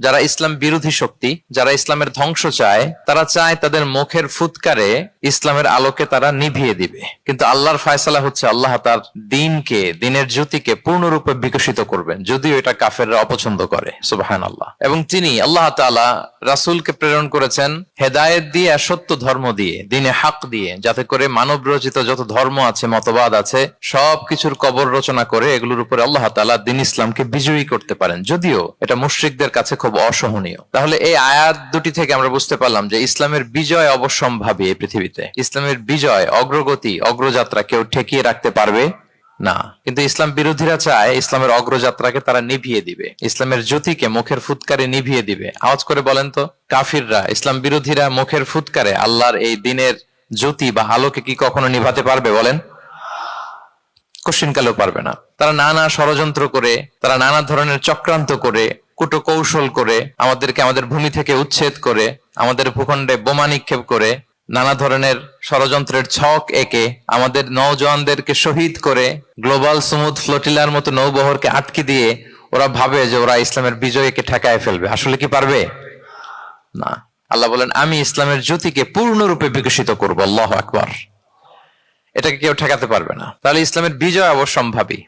যারা ইসলাম বিরোধী শক্তি, যারা ইসলামের ধ্বংস চায়, তারা চায় তাদের মুখের ফুৎকারে ইসলামের আলোকে তারা নিভিয়ে দিবে। কিন্তু আল্লাহর ফায়সালা হচ্ছে আল্লাহ তার দিনকে, দিনের জ্যোতিকে পূর্ণরূপে বিকশিত করবেন, যদিও এটা কাফেররা অপছন্দ করে। সুবহানাল্লাহ। এবং তিনি আল্লাহ তাআলা রাসূলকে প্রেরণ করেছেন হেদায়েত দিয়ে, সত্য ধর্ম দিয়ে, দিনে হক দিয়ে, যাতে করে মানব রচিত যত ধর্ম আছে, মতবাদ আছে, সবকিছুর কবর রচনা করে এগুলোর উপরে আল্লাহ তাআলা দ্বীন ইসলামকে বিজয়ী করতে পারেন, যদিও এটা মুশরিকদের কাছে খুব অসহনীয়। তাহলে এই আয়াত দুটি থেকে আমরা বুঝতে পারলাম যে ইসলামের বিজয় অবশ্যম্ভাবী। এই পৃথিবীতে ইসলামের বিজয়, অগ্রগতি, অগ্রযাত্রা কেউ ঠেকিয়ে রাখতে পারবে না। কিন্তু ইসলাম বিরোধীরা চায় ইসলামের অগ্রযাত্রাকে তারা নিভিয়ে দিবে, ইসলামের জ্যোতিকে মুখের ফুৎকারে নিভিয়ে দিবে। আওয়াজ করে বলেন তো, কাফিররা, ইসলাম বিরোধীরা মুখের ফুৎকারে আল্লাহর এই দিনের জ্যোতি বা আলোকে কি কখনো নিভাতে পারবে? বলেন, কশিনকালেও পারবে না। তারা নানা ষড়যন্ত্র করে, তারা নানা ধরনের চক্রান্ত করে, কুটো কৌশল করে, আমাদেরকে আমাদের ভূমি থেকে উচ্ছেদ করে, আমাদের ভূখণ্ডে বোমা নিক্ষেপ করে, নানা ধরনের ষড়যন্ত্রের ছক এঁকে আমাদের নওজওয়ানদেরকে শহীদ করে, গ্লোবাল সমুদ ফ্লোটিলার মতো নৌবহরকে আটকে দিয়ে ওরা ভাবে যে ওরা ইসলামের বিজয়কে ঠেকায় ফেলবে। আসলে কি পারবে? না। আল্লাহ বলেন, আমি ইসলামের জ্যোতিকে পূর্ণরূপে বিকশিত করবো। আল্লাহু আকবার। এটাকে কেউ ঠেকাতে পারবে না। তাহলে ইসলামের বিজয় অবশ্যম্ভাবী।